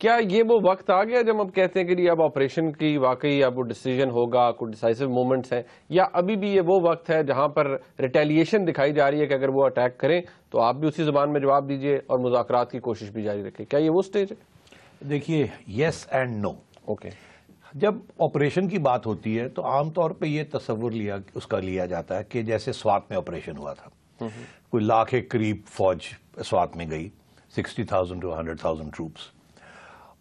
کیا یہ وہ وقت آ گیا جب ہم کہتے ہیں کہ اب آپریشن کی واقعی اب وہ ڈیسیجن ہوگا, کوئی ڈیسائسو مومنٹس ہیں, یا ابھی بھی یہ وہ وقت ہے جہاں پر ریٹیلیشن دکھائی جا رہی ہے کہ اگر وہ اٹیک کریں تو آپ بھی اسی زبان میں جواب دیجئے اور مذاکرات کی کوشش بھی جاری رکھیں؟ کیا یہ وہ سٹیج ہے؟ دیکھیے, یس اینڈ نو. اوکے, جب آپریشن کی بات ہوتی ہے تو عام طور پہ یہ تصور اس کا لیا جاتا ہے کہ جیسے سوات میں آپریشن ہوا تھا, کوئی لاکھ کے قریب فوج سوات میں گئی, 60,000 to 100,000 ٹروپس,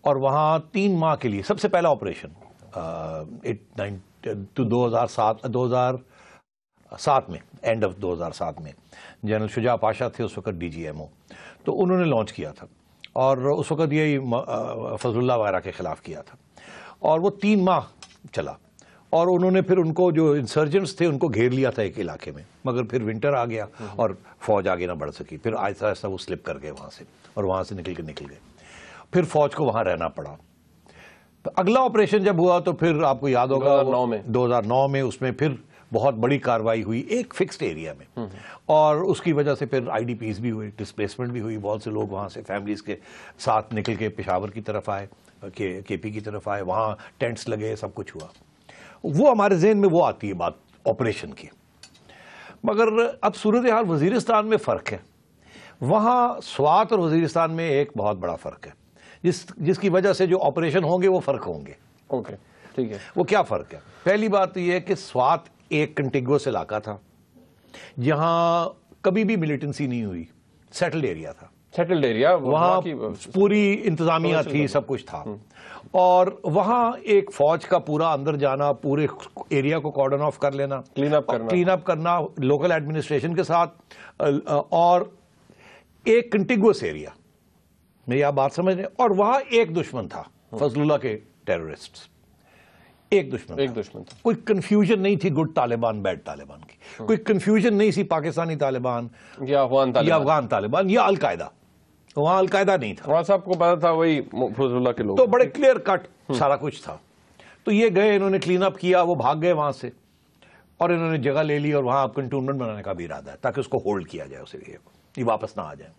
اور وہاں 3 ماہ کے لیے سب سے پہلا آپریشن 2007 میں, اینڈ آف 2007 میں جنرل شجاع پاشا تھے اس وقت DGMO, تو انہوں نے لانچ کیا تھا, اور اس وقت یہی فضل اللہ وغیرہ کے خلاف کیا تھا, اور وہ 3 ماہ چلا, اور انہوں نے پھر ان کو جو انسرجنٹس تھے ان کو گھیر لیا تھا ایک علاقے میں, مگر پھر ونٹر آ گیا اور فوج آگے نہ بڑھ سکی, پھر آہستہ آہستہ وہ سلپ کر گئے وہاں سے, اور وہاں سے نکل گئے, پھر فوج کو وہاں رہنا پڑا. تو اگلا آپریشن جب ہوا تو پھر آپ کو یاد ہوگا 2009 میں اس میں پھر بہت بڑی کاروائی ہوئی ایک فکسڈ ایریا میں, اور اس کی وجہ سے پھر IDPs بھی ہوئے, ڈسپلیسمنٹ بھی ہوئی, بہت سے لوگ وہاں سے فیملیز کے ساتھ نکل کے پشاور کی طرف آئے, KP کی طرف آئے, وہاں ٹینٹس لگے, سب کچھ ہوا. وہ ہمارے ذہن میں وہ آتی ہے بات آپریشن کی. مگر اب صورتحال وزیرستان میں فرق ہے, وہاں سوات اور وزیرستان میں ایک بہت بڑا فرق ہے, جس کی وجہ سے جو آپریشن ہوں گے وہ فرق ہوں گے. اوکے, ٹھیک ہے. وہ کیا فرق ہے؟ پہلی بات یہ ہے کہ سوات ایک کنٹیگوس علاقہ تھا جہاں کبھی بھی ملیٹنسی نہیں ہوئی, سیٹلڈ ایریا تھا, سیٹلڈ ایریا, وہاں پوری انتظامیہ تھی, سب کچھ تھا, اور وہاں ایک فوج کا پورا اندر جانا, پورے ایریا کو کارڈن آف کر لینا, کلین اپ کرنا لوکل ایڈمنسٹریشن کے ساتھ, اور ایک کنٹیگوس ایریا, میری آپ بات سمجھ رہے ہیں, اور وہاں ایک دشمن تھا, فضل اللہ کے ٹیررسٹ, ایک دشمن تھا. کوئی کنفیوژن نہیں تھی گڈ طالبان بیڈ طالبان کی, کوئی کنفیوژن نہیں تھی پاکستانی طالبان یا افغان طالبان یا القاعدہ, وہاں القاعدہ نہیں تھا, وہاں سب کو پتا تھا وہی فضل اللہ کے لوگ, تو بڑے کلیئر کٹ سارا کچھ تھا. تو یہ گئے, انہوں نے کلین اپ کیا, وہ بھاگ گئے وہاں سے, اور انہوں نے جگہ لے لی, اور وہاں اب کنٹونمنٹ بنانے کا بھی ارادہ ہے تاکہ اس کو ہولڈ کیا جائے, اسے یہ واپس نہ آ جائیں.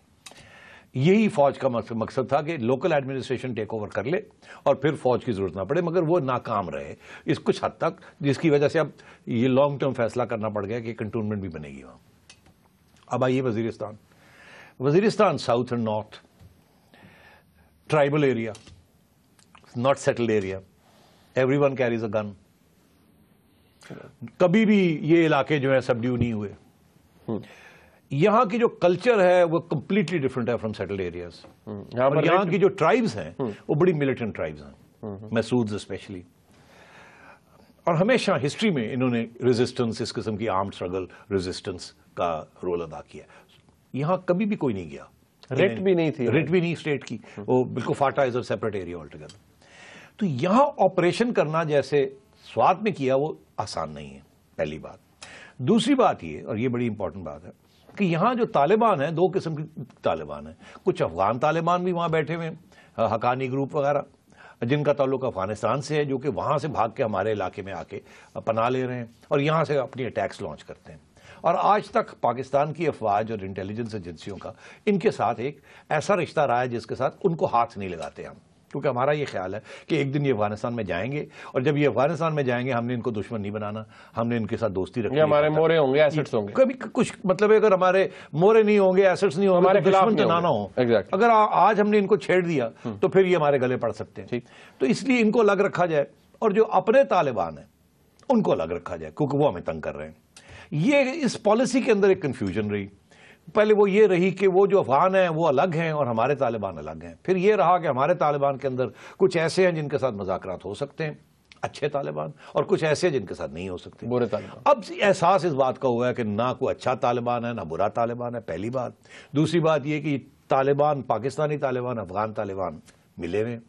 یہی فوج کا مقصد تھا کہ لوکل ایڈمنسٹریشن ٹیک اوور کر لے اور پھر فوج کی ضرورت نہ پڑے, مگر وہ ناکام رہے اس کچھ حد تک, جس کی وجہ سے اب یہ لانگ ٹرم فیصلہ کرنا پڑ گیا کہ کنٹونمنٹ بھی بنے گی وہاں. اب آئیے Waziristan south and north, tribal area, not settled area, every one carries a gun. کبھی بھی یہ علاقے جو ہیں سبڈیو نہیں ہوئے. یہاں کی جو کلچر ہے وہ کمپلیٹلی ڈفرنٹ ہے فرام سیٹلڈ ایریاز. یہاں کی جو ٹرائبز ہیں وہ بڑی ملیٹنٹ ٹرائبز ہیں, محسودز اسپیشلی, اور ہمیشہ ہسٹری میں انہوں نے ریزسٹنس, اس قسم کی آرمڈ اسٹرگل ریزسٹنس کا رول ادا کیا. یہاں کبھی بھی کوئی نہیں گیا, رٹ بھی نہیں تھی, رٹ بھی نہیں اسٹیٹ کی, وہ بالکل FATA is a separate area all together. تو یہاں آپریشن کرنا جیسے سوات میں کیا وہ آسان نہیں ہے, پہلی بات. دوسری بات یہ, اور یہ بڑی امپورٹنٹ بات ہے, کہ یہاں جو طالبان ہیں 2 قسم کے طالبان ہیں. کچھ افغان طالبان بھی وہاں بیٹھے ہوئے ہیں, حقانی گروپ وغیرہ, جن کا تعلق افغانستان سے ہے, جو کہ وہاں سے بھاگ کے ہمارے علاقے میں آ کے پناہ لے رہے ہیں اور یہاں سے اپنی اٹیکس لانچ کرتے ہیں. اور آج تک پاکستان کی افواج اور انٹیلیجنس ایجنسیوں کا ان کے ساتھ ایک ایسا رشتہ رہا ہے جس کے ساتھ ان کو ہاتھ نہیں لگاتے ہم, کیونکہ ہمارا یہ خیال ہے کہ ایک دن یہ افغانستان میں جائیں گے, اور جب یہ افغانستان میں جائیں گے ہم نے ان کو دشمن نہیں بنانا, ہم نے ان کے ساتھ دوستی رکھنی. ہمارے مورے ہوں گے, ایسٹس ہوں گے, کبھی کچھ مطلب ہے اگر ہمارے مورے نہیں ہوں گے, ایسٹس نہیں ہوں گے, ہمارے دشمن تو نہ ہوں. اگر آج ہم نے ان کو چھیڑ دیا تو پھر یہ ہمارے گلے پڑ سکتے ہیں. تو اس لیے ان کو الگ رکھا جائے, اور جو اپنے طالبان ہیں ان کو الگ رکھا جائے, کیونکہ وہ ہمیں تنگ کر رہے ہیں. یہ اس پالیسی کے اندر ایک کنفیوژن رہی. پہلے وہ یہ رہی کہ وہ جو افغان ہیں وہ الگ ہیں اور ہمارے طالبان الگ ہیں. پھر یہ رہا کہ ہمارے طالبان کے اندر کچھ ایسے ہیں جن کے ساتھ مذاکرات ہو سکتے ہیں, اچھے طالبان, اور کچھ ایسے ہیں جن کے ساتھ نہیں ہو سکتے, برے طالبان. اب احساس اس بات کا ہوا ہے کہ نہ کوئی اچھا طالبان ہے نہ برا طالبان ہے, پہلی بات. دوسری بات یہ کہ طالبان, پاکستانی طالبان, افغان طالبان ملے ہوئے.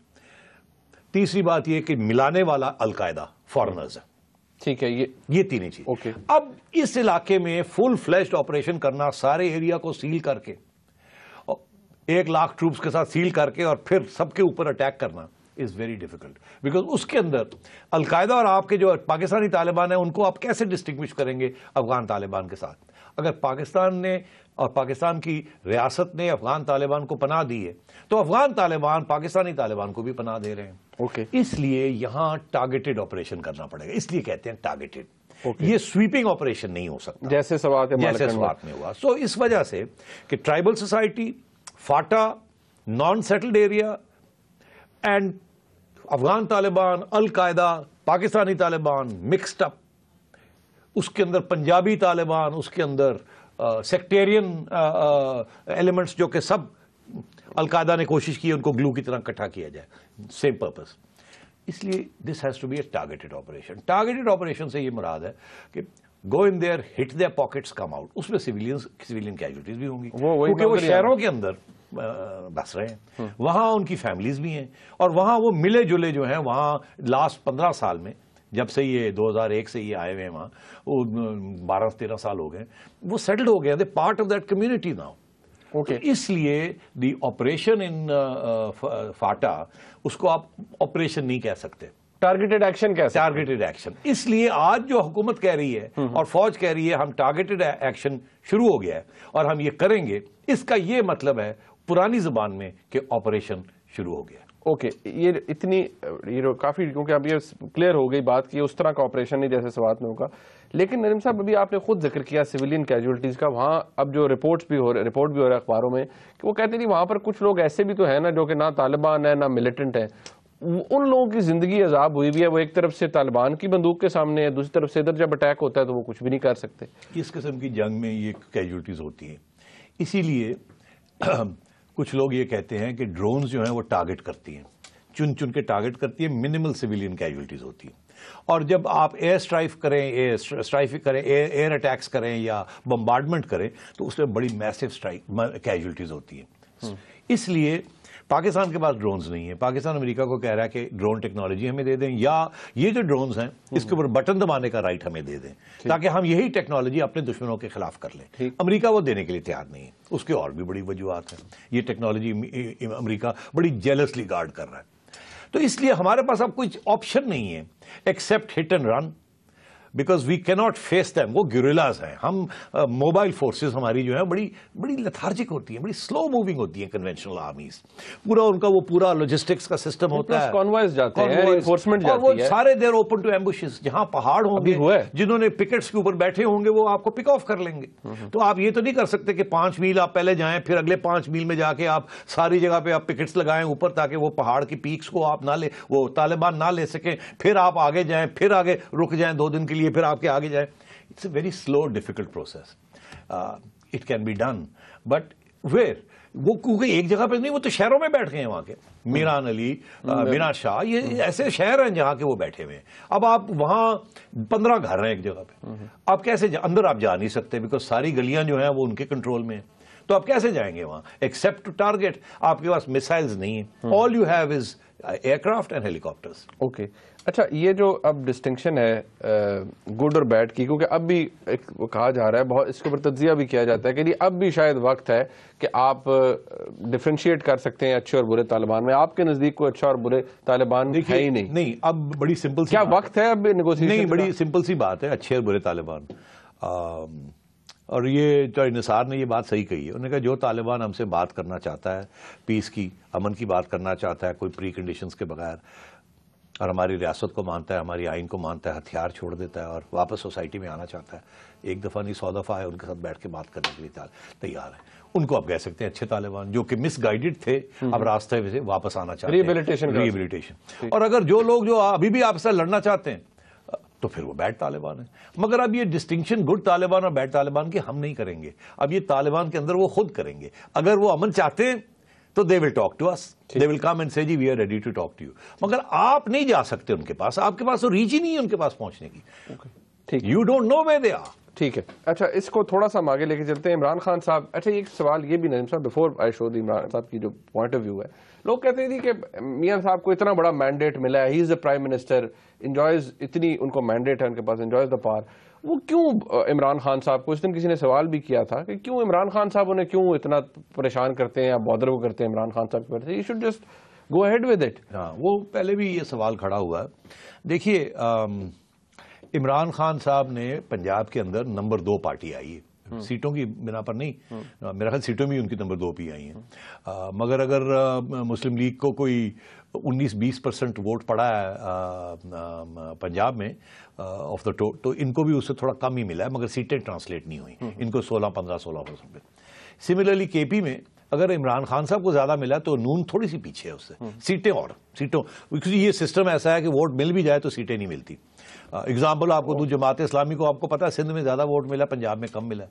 تیسری بات یہ کہ ملانے والا القاعدہ, فارنرز ہے. ٹھیک ہے, یہ تینیں چیز. اب اس علاقے میں فل فلیشڈ آپریشن کرنا, سارے ایریا کو سیل کر کے 1 لاکھ ٹروپس کے ساتھ سیل کر کے اور پھر سب کے اوپر اٹیک کرنا از ویری ڈیفیکلٹ, بیکاز اس کے اندر القاعدہ اور آپ کے جو پاکستانی طالبان ہیں ان کو آپ کیسے ڈسٹنگوش کریں گے افغان طالبان کے ساتھ. اگر پاکستان نے اور پاکستان کی ریاست نے افغان طالبان کو پناہ دی ہے تو افغان طالبان پاکستانی طالبان کو بھی پناہ دے رہے ہیں. اس لیے یہاں ٹارگیٹڈ آپریشن کرنا پڑے گا, اس لیے کہتے ہیں ٹارگیٹڈ. یہ سویپنگ آپریشن نہیں ہو سکتا جیسے سوات میں ہوا. سو اس وجہ سے کہ tribal society, FATA, non settled area and Afghan Taliban, القاعدہ, پاکستانی طالبان مکسڈ اپ, اس کے اندر پنجابی طالبان, اس کے اندر سیکٹیرین ایلیمنٹس جو کہ سب القاعدہ نے کوشش کی ان کو گلو کی طرح اکٹھا کیا جائے, سیم پرپز. اس لیے this has to be a targeted operation. Targeted operation سے یہ مراد ہے کہ go in there, hit there pockets, come out. اس میں سویلین کیجولیٹیز بھی ہوں گی کیونکہ وہ شہروں کے اندر بس رہے ہیں, وہاں ان کی فیملیز بھی ہیں, اور وہاں وہ ملے جلے جو ہیں وہاں لاسٹ 15 سال میں جب سے یہ 2001 سے یہ آئے ہوئے ہیں وہاں, وہ 12-13 سال ہو گئے, وہ سیٹلڈ ہو گئے, they part of that community now. اس لیے دی آپریشن ان فاٹا, اس کو آپ آپریشن نہیں کہہ سکتے, ٹارگیٹڈ ایکشن کیسے؟ Targeted action. اس لیے آج جو حکومت کہہ رہی ہے اور فوج کہہ رہی ہے ہم ٹارگیٹڈ ایکشن شروع ہو گیا ہے اور ہم یہ کریں گے, اس کا یہ مطلب ہے پرانی زبان میں کہ آپریشن شروع ہو گیا. یہ اتنی یہ کافی, کیونکہ اب یہ کلیئر ہو گئی بات کہ اس طرح کا آپریشن نہیں جیسے سوات میں ہوگا. لیکن ندیم صاحب ابھی آپ نے خود ذکر کیا سویلین کیجولیٹیز کا, وہاں اب جو رپورٹ بھی ہو رہا ہے اخباروں میں کہ وہ کہتے ہیں وہاں پر کچھ لوگ ایسے بھی تو ہیں نا جو کہ نہ طالبان ہے نہ ملیٹنٹ ہیں, ان لوگوں کی زندگی عذاب ہوئی بھی ہے. وہ ایک طرف سے طالبان کی بندوق کے سامنے ہے, دوسری طرف سے ادھر جب اٹیک ہوتا ہے تو وہ کچھ بھی نہیں کر سکتے. اس قسم کی جنگ میں یہ کیجولیٹیز ہوتی ہیں. اسی لیے کچھ لوگ یہ کہتے ہیں کہ ڈرونز جو ہیں وہ ٹارگٹ کرتی ہیں, چن چن کے ٹارگٹ کرتی ہیں, منیمل سویلین کیجولیٹیز ہوتی ہیں. اور جب آپ ایئر اسٹرائک کریں, ایئر اٹیکس کریں یا بمبارڈمنٹ کریں تو اس میں بڑی میسو کیجولیٹیز ہوتی ہیں. اس لیے پاکستان کے پاس ڈرونز نہیں ہیں. پاکستان امریکہ کو کہہ رہا ہے کہ ڈرون ٹیکنالوجی ہمیں دے دیں, یا یہ جو ڈرونز ہیں اس کے اوپر بٹن دبانے کا رائٹ ہمیں دے دیں تاکہ ہم یہی ٹیکنالوجی اپنے دشمنوں کے خلاف کر لیں. امریکہ وہ دینے کے لیے تیار نہیں ہے. اس کے اور بھی بڑی وجوہات ہیں. یہ ٹیکنالوجی امریکہ بڑی جیلسلی گارڈ کر رہا ہے. تو اس لیے ہمارے پاس اب کوئی آپشن نہیں ہے except hit and run, because we can not face them. وہ گوریلاز ہیں. ہم موبائل فورسز ہماری جو ہے بڑی لیتھارجک ہوتی ہیں, بڑی سلو موونگ ہوتی ہیں کنونشنل آرمیز. پورا ان کا وہ پورا لاجسٹکس کا سسٹم ہوتا ہے, کانوائز جاتے ہیں, انفورسمنٹ اور وہ جاتی ہے, سارے دیر اوپن ٹو ایمبوشز. جہاں پہاڑ ہوں گے جنہوں نے پکٹس کے اوپر بیٹھے ہوں گے وہ آپ کو پک آف کر لیں گے. تو آپ یہ تو نہیں کر سکتے کہ 5 میل آپ پہلے جائیں پھر اگلے 5 میل میں جا کے آپ ساری جگہ پہ آپ پکٹس لگائیں اوپر تاکہ وہ پہاڑ کی پیکس کو آپ نہ لے, وہ طالبان نہ لے سکیں, پھر آپ آگے جائیں, پھر آگے رک جائیں 2 دن کے لیے, پھر آپ کے آگے جائیں. It's a very slow, difficult process. It can be done. But where? وہ کیونکہ ایک جگہ پہ نہیں, وہ تو شہروں میں بیٹھ گئے ہیں وہاں کے. میران علی, میران شاہ, یہ ایسے شہر ہیں جہاں کے وہ بیٹھے ہوئے ہیں. اب آپ وہاں 15 گھر ہیں ایک جگہ پہ, آپ کیسے اندر آپ جا نہیں سکتے بیکاز ساری گلیاں جو ہیں وہ ان کے کنٹرول میں ہیں. تو آپ کیسے جائیں گے وہاں ایکسپٹ ٹو ٹارگیٹ؟ آپ کے پاس میسائلز نہیں ہیں. All you have is aircraft and helicopters. Okay, اچھا, یہ جو اب ڈسٹنکشن ہے گڈ اور بیڈ کی, کیونکہ اب بھی کہا جا رہا ہے, بہت اس کے اوپر تجزیہ بھی کیا جاتا ہے کہ اب بھی شاید وقت ہے کہ آپ ڈفرینشیٹ کر سکتے ہیں اچھے اور برے طالبان میں. آپ کے نزدیک کوئی اچھا اور برے طالبان ہے ہی نہیں. نہیں, اب بڑی سمپل سی کیا وقت ہے اب نیگوسیشن؟ نہیں, بڑی سمپل سی بات ہے, اچھے اور برے طالبان. اور یہ جو نثار نے یہ بات صحیح کہی ہے. انہوں نے کہا جو طالبان ہم سے بات کرنا چاہتا ہے, پیس کی, امن کی بات کرنا چاہتا ہے کوئی پری کنڈیشنز کے بغیر, اور ہماری ریاست کو مانتا ہے, ہماری آئین کو مانتا ہے, ہتھیار چھوڑ دیتا ہے اور واپس سوسائٹی میں آنا چاہتا ہے, 1 دفعہ نہیں 100 دفعہ ہے, ان کے ساتھ بیٹھ کے بات کرنے کے لیے تیار ہے, ان کو آپ کہہ سکتے ہیں اچھے طالبان. جو کہ مس گائیڈڈ تھے اب راستے سے واپس آنا چاہتے ہیں, ریہیبلیٹیشن. اور اگر جو لوگ جو ابھی بھی آپ سے لڑنا چاہتے ہیں تو پھر وہ بیڈ طالبان ہیں. مگر اب یہ ڈسٹنکشن گڈ طالبان اور بیڈ طالبان کی ہم نہیں کریں گے. اب یہ طالبان کے اندر وہ خود کریں گے. اگر وہ امن چاہتے ہیں تو they will talk to us. They will come and say G we are ready to talk to you. مگر آپ نہیں جا سکتے ان کے پاس, آپ کے پاس تو ریچ ہی نہیں ہے ان کے پاس پہنچنے کی. You don't know where they are. ٹھیک ہے. اچھا, اس کو تھوڑا سا ہم آگے لے کے چلتے ہیں. عمران خان صاحب, اچھا ایک سوال یہ بھی ندیم صاحب بفور آئی شو دی عمران صاحب کی جو پوائنٹ آف ویو ہے, لوگ کہتے ہیں کہ میاں صاحب کو اتنا بڑا مینڈیٹ ملا ہے, ہی از اے پرائم منسٹر, انجوائز, اتنی ان کو مینڈیٹ ہے ان کے پاس, انجوائز دا پاور. وہ کیوں عمران خان صاحب کو, اس دن کسی نے سوال بھی کیا تھا کہ کیوں عمران خان صاحب انہیں کیوں اتنا پریشان کرتے ہیں یا بادر کو کرتے ہیں عمران خان صاحب کی وجہ سے, you should just go ahead with it. ہاں, وہ پہلے بھی یہ سوال کھڑا ہوا ہے. دیکھیے, عمران خان صاحب نے پنجاب کے اندر نمبر 2 پارٹی آئی ہے سیٹوں کی بنا پر نہیں. میرا خیال سیٹوں میں ان کی نمبر 2 پہ آئی ہیں. مگر اگر مسلم لیگ کو کوئی 19-20% ووٹ پڑا ہے پنجاب میں آف دا تو ان کو بھی اس سے تھوڑا کم ہی ملا ہے, مگر سیٹیں ٹرانسلیٹ نہیں ہوئی, ان کو 16-15-16%. سملرلی کے پی میں اگر عمران خان صاحب کو زیادہ ملا تو نون تھوڑی سی پیچھے ہے اس سے, سیٹوں یہ سسٹم ایسا ہے کہ ووٹ مل بھی جائے تو سیٹیں نہیں ملتی. اگزامپل آپ کو دوں, جماعت اسلامی کو آپ کو پتا ہے سندھ میں زیادہ ووٹ ملا, پنجاب میں کم ملا.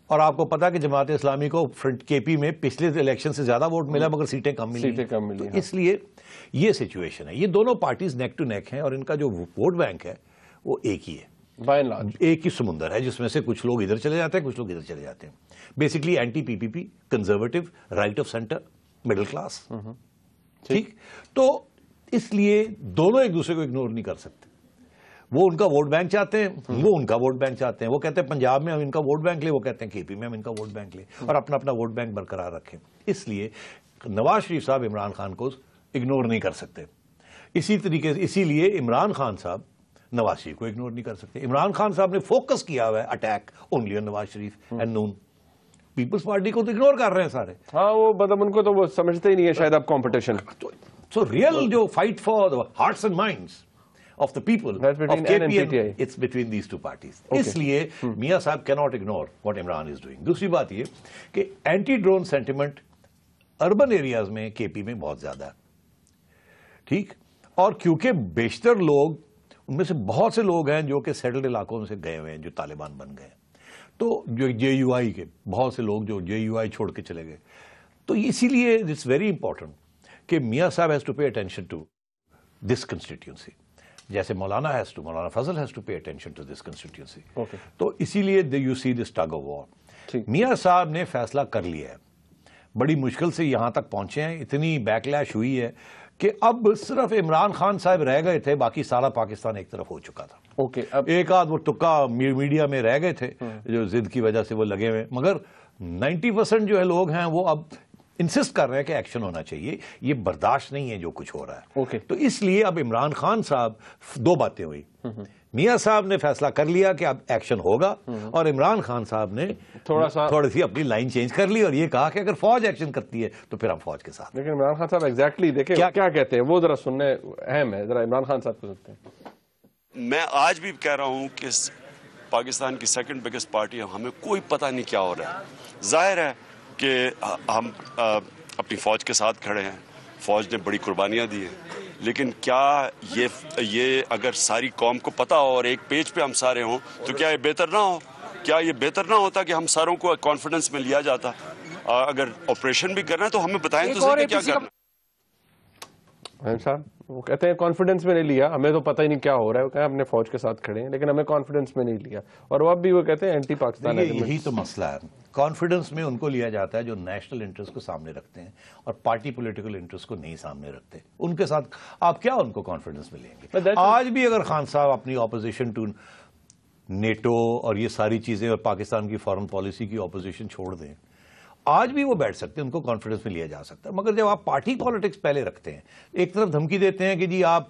اور آپ کو پتا کہ جماعت اسلامی کو فرنٹ کے پی میں پچھلے الیکشن سے زیادہ ووٹ ملا مگر سیٹیں کم ملی. اس لیے یہ سچویشن ہے. یہ دونوں پارٹیز نیک ٹو نیک ہیں اور ان کا جو ووٹ بینک ہے وہ ایک ہی ہے, ایک ہی سمندر ہے, جس میں سے کچھ لوگ ادھر چلے جاتے ہیں, کچھ لوگ ادھر چلے جاتے ہیں. Basically anti P P P, conservative, right of centre, middle class. ٹھیک, تو اس لیے دونوں ایک دوسرے کو اگنور نہیں کر سکتے. وہ ان کا ووٹ بینک چاہتے ہیں, وہ ان کا ووٹ بینک چاہتے ہیں. وہ کہتے ہیں پنجاب میں ہم ان کا ووٹ بینک لیں, وہ کہتے ہیں کے پی میں ہم ان کا ووٹ بینک لیں, اور اپنا اپنا ووٹ بینک برقرار رکھیں. اس لیے نواز شریف صاحب عمران خان کو اگنور نہیں کر سکتے. اسی لیے عمران خان صاحب نواز شریف کو اگنور نہیں کر سکتے. عمران خان صاحب نے فوکس کیا ہوا ہے attack only on Nawaz Sharif and نون. پیپلز پارٹی کو تو اگنور کر رہے ہیں سارے. ہاں, وہ مطلب ان کو تو وہ سمجھتے ہی نہیں ہے شاید اب کمپٹیشن. سو ریئل جو fight for hearts and minds of the people of KP, it's between these two parties. اس لیے میاں صاحب cannot ignore what Imran is doing. دوسری بات یہ کہ anti drone sentiment urban areas میں کے پی میں بہت زیادہ ہے. ٹھیک, اور کیونکہ بیشتر لوگ ان میں سے بہت سے لوگ ہیں جو کہ سیٹلڈ علاقوں سے گئے ہوئے ہیں, جو طالبان بن گئے, تو جو جے یو آئی کے بہت سے لوگ جو جے یو آئی چھوڑ کے چلے گئے. تو اسی لیے اٹس ویری امپورٹنٹ کہ میاں صاحب has to pay attention to this constituency, جیسے Maulana Fazl has to pay attention to this constituency. تو اسی لیے you see this tug of war. میاں صاحب نے فیصلہ کر لیا ہے, بڑی مشکل سے یہاں تک پہنچے ہیں, اتنی بیک لیش ہوئی ہے کہ اب صرف عمران خان صاحب رہ گئے تھے, باقی سارا پاکستان ایک طرف ہو چکا تھا. ایک آدھ وہ ٹکا میڈیا میں رہ گئے تھے جو ضد کی وجہ سے وہ لگے ہوئے, مگر 90% جو ہے لوگ ہیں وہ اب انسسٹ کر رہے ہیں کہ ایکشن ہونا چاہیے. یہ برداشت نہیں ہے جو کچھ ہو رہا ہے. تو اس لیے اب عمران خان صاحب, دو باتیں ہوئی, میاں صاحب نے فیصلہ کر لیا کہ اب ایکشن ہوگا, اور عمران خان صاحب نے تھوڑی سی اپنی لائن چینج کر لی اور یہ کہا کہ اگر فوج ایکشن کرتی ہے تو پھر ہم فوج کے ساتھ. لیکن عمران خان صاحب ایگزیکٹلی دیکھیں کیا کہتے ہیں, وہ ذرا سننے اہم ہے, ذرا عمران خان صاحب کو سنتے ہیں. میں آج بھی کہہ رہا ہوں کہ پاکستان کی سیکنڈ بگیسٹ پارٹی ہے, ہمیں کوئی پتہ نہیں کیا ہو رہا ہے. ظاہر ہے کہ ہم اپنی فوج کے ساتھ کھڑے ہیں, فوج نے بڑی قربانیاں دی ہیں, لیکن کیا یہ اگر ساری قوم کو پتہ ہو اور ایک پیج پہ ہم سارے ہوں تو کیا یہ بہتر نہ ہو؟ کیا یہ بہتر نہ ہوتا کہ ہم ساروں کو کانفیڈنس میں لیا جاتا؟ اگر آپریشن بھی کرنا ہے تو ہمیں بتائیں تو صحیح کہ کیا کرنا. صاحب وہ کہتے ہیں کانفیڈنس میں نہیں لیا, ہمیں تو پتہ ہی نہیں کیا ہو رہا ہے, وہ کہیں اپنے فوج کے ساتھ کھڑے ہیں لیکن ہمیں کانفیڈنس میں نہیں لیا. اور وہ اب بھی وہ کہتے ہیں اینٹی پاکستان. یہی تو مسئلہ ہے, کانفیڈنس میں ان کو لیا جاتا ہے جو نیشنل انٹرسٹ کو سامنے رکھتے ہیں اور پارٹی پولیٹیکل انٹرسٹ کو نہیں سامنے رکھتے. ان کے ساتھ آپ کیا ان کو کانفیڈنس میں لیں گے؟ آج بھی اگر خان صاحب اپنی اپوزیشن ٹو نیٹو اور یہ ساری چیزیں اور پاکستان کی فارن پالیسی کی اپوزیشن چھوڑ دیں, آج بھی وہ بیٹھ سکتے ہیں, ان کو کانفیڈنس میں لیا جا سکتا ہے. مگر جب آپ پارٹی پالیٹکس پہلے رکھتے ہیں, ایک طرف دھمکی دیتے ہیں کہ جی آپ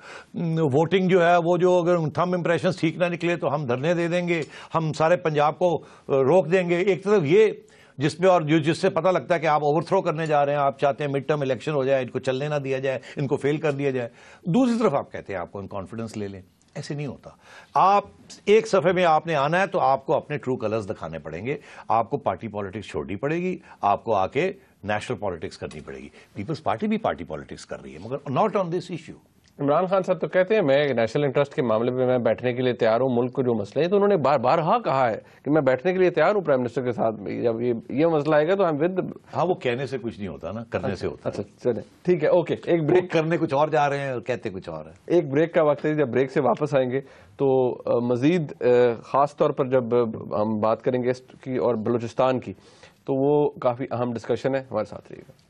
ووٹنگ جو ہے وہ جو اگر تھم امپریشنز ٹھیک نہ نکلے تو ہم دھرنے دے دیں گے, ہم سارے پنجاب کو روک دیں گے. ایک طرف یہ جس پہ اور جس سے پتہ لگتا ہے کہ آپ اوور تھرو کرنے جا رہے ہیں, آپ چاہتے ہیں مڈ ٹرم الیکشن ہو جائے, ان کو چلنے نہ دیا جائے, ان کو فیل کر دیا جائے. دوسری طرف آپ کہتے ہیں آپ کو ان کانفیڈنس لے لیں. ایسے نہیں ہوتا. آپ ایک صفحے میں آپ نے آنا ہے تو آپ کو اپنے ٹرو کلرز دکھانے پڑیں گے, آپ کو پارٹی پالیٹکس چھوڑنی پڑے گی, آپ کو آ کے نیشنل پالیٹکس کرنی پڑے گی. پیپلز پارٹی بھی پارٹی پالیٹکس کر رہی ہے مگر not on this issue. Imran Khan صاحب تو کہتے ہیں میں نیشنل انٹرسٹ کے معاملے میں میں بیٹھنے کے لیے تیار ہوں, ملک کو جو مسئلے ہیں تو انہوں نے بارہا کہا ہے کہ میں بیٹھنے کے لیے تیار ہوں پرائم منسٹر کے ساتھ. جب یہ مسئلہ آئے گا تو ہم ود. ہاں, وہ کہنے سے کچھ نہیں ہوتا نا, کرنے سے ہوتا. اچھا چلیں ٹھیک ہے, اوکے. ایک بریک, کرنے کچھ اور جا رہے ہیں اور کہتے کچھ اور ہے. ایک بریک کا وقت ہے, جب بریک سے واپس آئیں گے تو مزید خاص طور پر جب ہم بات کریں گے اس کی اور بلوچستان کی, تو وہ کافی اہم ڈسکشن ہے. ہمارے ساتھ رہیے گا.